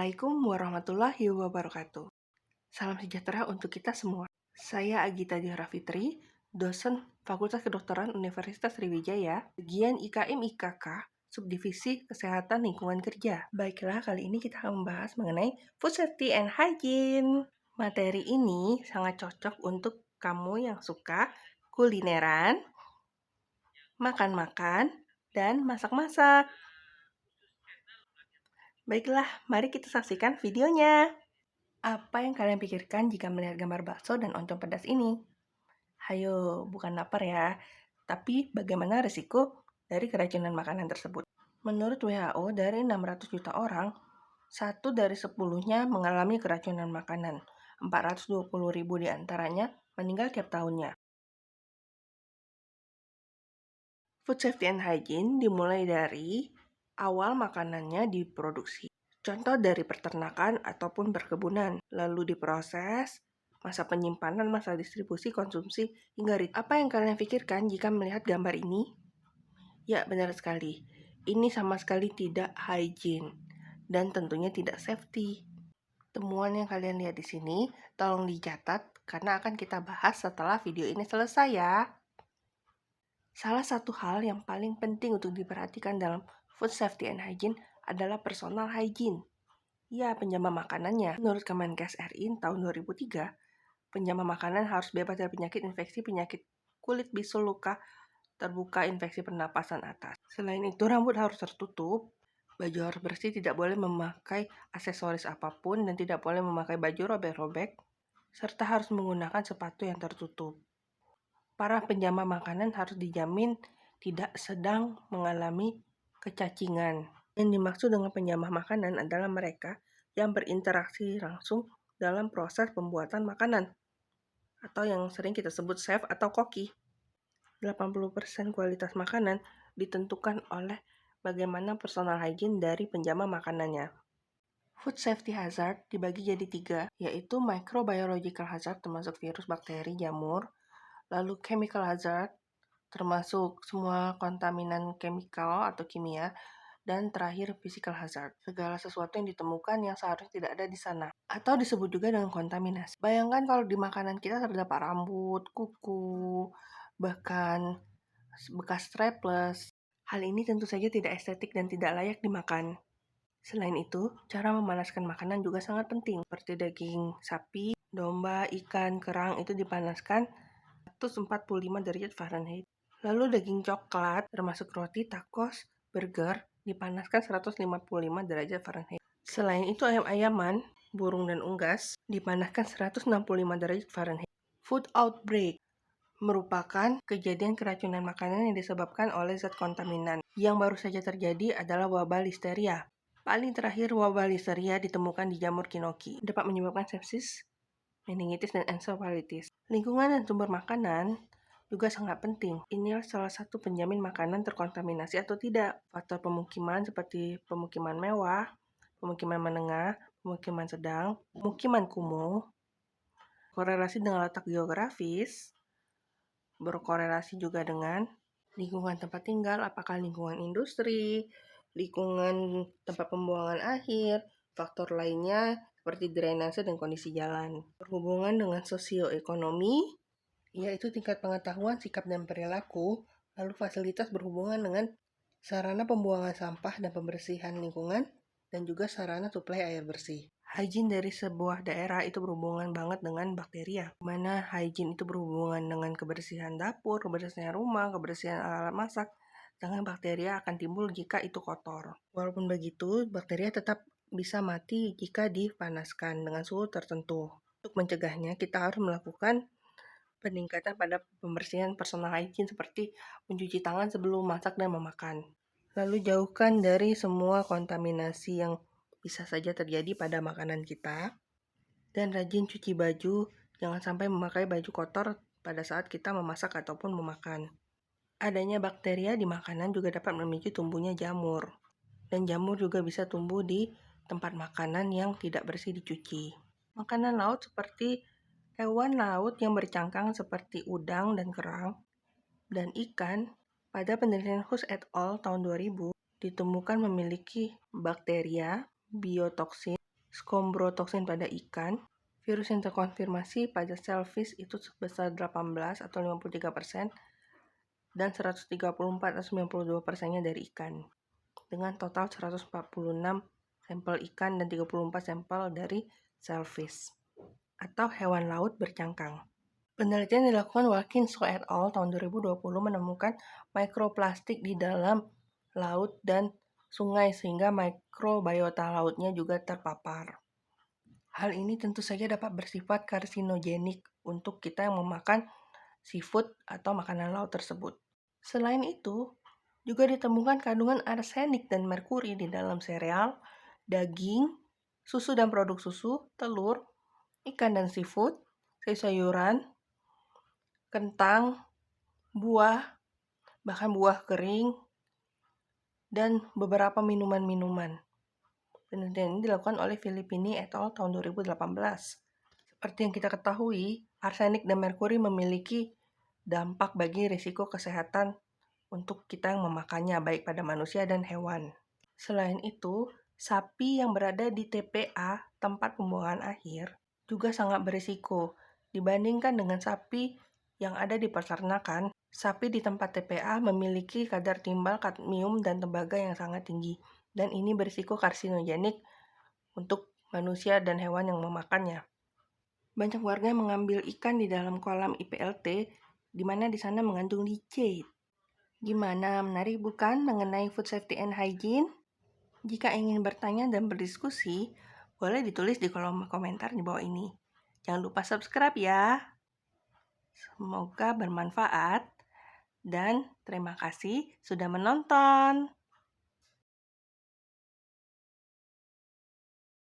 Assalamualaikum warahmatullahi wabarakatuh. Salam sejahtera untuk kita semua. Saya Agita Dihara Fitri, dosen Fakultas Kedokteran Universitas Sriwijaya, bagian IKM IKK, Subdivisi Kesehatan Lingkungan Kerja. Baiklah, kali ini kita akan membahas mengenai Food Safety and Hygiene. Materi ini sangat cocok untuk kamu yang suka kulineran, makan-makan, dan masak-masak. Baiklah, mari kita saksikan videonya. Apa yang kalian pikirkan jika melihat gambar bakso dan oncom pedas ini? Hayo, bukan lapar ya. Tapi bagaimana risiko dari keracunan makanan tersebut? Menurut WHO, dari 600 juta orang, 1 dari 10-nya mengalami keracunan makanan. 420.000 diantaranya meninggal tiap tahunnya. Food safety and hygiene dimulai dari awal makanannya diproduksi. Contoh dari peternakan ataupun perkebunan, lalu diproses, masa penyimpanan, masa distribusi, konsumsi, hingga retail. Apa yang kalian pikirkan jika melihat gambar ini? Ya, benar sekali. Ini sama sekali tidak hygiene dan tentunya tidak safety. Temuan yang kalian lihat di sini tolong dicatat karena akan kita bahas setelah video ini selesai ya. Salah satu hal yang paling penting untuk diperhatikan dalam food safety and hygiene adalah personal hygiene. Ya, penjaga makanannya. Menurut Kemenkes RI tahun 2003, penjaga makanan harus bebas dari penyakit infeksi, penyakit kulit, bisul, luka, terbuka, infeksi pernapasan atas. Selain itu, rambut harus tertutup, baju harus bersih, tidak boleh memakai aksesoris apapun, dan tidak boleh memakai baju robek-robek, serta harus menggunakan sepatu yang tertutup. Para penjaga makanan harus dijamin tidak sedang mengalami kecacingan. Yang dimaksud dengan penjamah makanan adalah mereka yang berinteraksi langsung dalam proses pembuatan makanan, atau yang sering kita sebut chef atau koki. 80% kualitas makanan ditentukan oleh bagaimana personal hygiene dari penjamah makanannya. Food safety hazard dibagi jadi 3, yaitu microbiological hazard termasuk virus, bakteri, jamur, lalu chemical hazard termasuk semua kontaminan chemical atau kimia, dan terakhir physical hazard, segala sesuatu yang ditemukan yang seharusnya tidak ada di sana, atau disebut juga dengan kontaminasi. Bayangkan kalau di makanan kita terdapat rambut, kuku, bahkan bekas strapless. Hal ini tentu saja tidak estetik dan tidak layak dimakan. Selain itu, cara memanaskan makanan juga sangat penting, seperti daging sapi, domba, ikan, kerang itu dipanaskan 145 derajat Fahrenheit. Lalu daging coklat, termasuk roti, tacos, burger, dipanaskan 155 derajat Fahrenheit. Selain itu, ayam-ayaman, burung dan unggas dipanaskan 165 derajat Fahrenheit. Food outbreak merupakan kejadian keracunan makanan yang disebabkan oleh zat kontaminan. Yang baru saja terjadi adalah wabah listeria. Paling terakhir, wabah listeria ditemukan di jamur kinoki. Dapat menyebabkan sepsis, meningitis, dan encephalitis. Lingkungan dan sumber makanan juga sangat penting. Inilah salah satu penjamin makanan terkontaminasi atau tidak. Faktor pemukiman seperti pemukiman mewah, pemukiman menengah, pemukiman sedang, pemukiman kumuh, korelasi dengan letak geografis, berkorelasi juga dengan lingkungan tempat tinggal, apakah lingkungan industri, lingkungan tempat pembuangan akhir, faktor lainnya seperti drainase dan kondisi jalan. Berhubungan dengan sosioekonomi, yaitu tingkat pengetahuan, sikap, dan perilaku, lalu fasilitas berhubungan dengan sarana pembuangan sampah dan pembersihan lingkungan, dan juga sarana suplai air bersih. Hygiene dari sebuah daerah itu berhubungan banget dengan bakteria, mana hygiene itu berhubungan dengan kebersihan dapur, kebersihan rumah, kebersihan alat masak, sedangkan bakteria akan timbul jika itu kotor. Walaupun begitu, bakteria tetap bisa mati jika dipanaskan dengan suhu tertentu. Untuk mencegahnya, kita harus melakukan peningkatan pada pembersihan personal hygiene seperti mencuci tangan sebelum masak dan memakan. Lalu jauhkan dari semua kontaminasi yang bisa saja terjadi pada makanan kita. Dan rajin cuci baju, jangan sampai memakai baju kotor pada saat kita memasak ataupun memakan. Adanya bakteria di makanan juga dapat memicu tumbuhnya jamur. Dan jamur juga bisa tumbuh di tempat makanan yang tidak bersih dicuci. Makanan laut seperti hewan laut yang bercangkang seperti udang dan kerang dan ikan pada penelitian Hus et al. Tahun 2000 ditemukan memiliki bakteria, biotoksin, skombrotoxin pada ikan. Virus yang terkonfirmasi pada sel fish itu sebesar 18 atau 53%, dan 134 atau 92%-nya dari ikan. Dengan total 146 sampel ikan dan 34 sampel dari sel fish atau hewan laut bercangkang. Penelitian dilakukan Wilkinson et al. Tahun 2020 menemukan mikroplastik di dalam laut dan sungai sehingga mikrobiota lautnya juga terpapar. Hal ini tentu saja dapat bersifat karsinogenik untuk kita yang memakan seafood atau makanan laut tersebut. Selain itu, juga ditemukan kandungan arsenik dan merkuri di dalam sereal, daging, susu dan produk susu, telur, ikan dan seafood, sayur-sayuran, kentang, buah, bahkan buah kering, dan beberapa minuman-minuman. Penelitian ini dilakukan oleh Filippini et al. Tahun 2018. Seperti yang kita ketahui, arsenik dan merkuri memiliki dampak bagi risiko kesehatan untuk kita yang memakannya, baik pada manusia dan hewan. Selain itu, sapi yang berada di TPA, tempat pembuangan akhir, juga sangat berisiko. Dibandingkan dengan sapi yang ada di peternakan, sapi di tempat TPA memiliki kadar timbal kadmium dan tembaga yang sangat tinggi, dan ini berisiko karsinogenik untuk manusia dan hewan yang memakannya. Banyak warga yang mengambil ikan di dalam kolam IPLT, di mana di sana mengandung licin. Gimana, menarik bukan mengenai food safety and hygiene? Jika ingin bertanya dan berdiskusi, boleh ditulis di kolom komentar di bawah ini. Jangan lupa subscribe ya. Semoga bermanfaat dan terima kasih sudah menonton.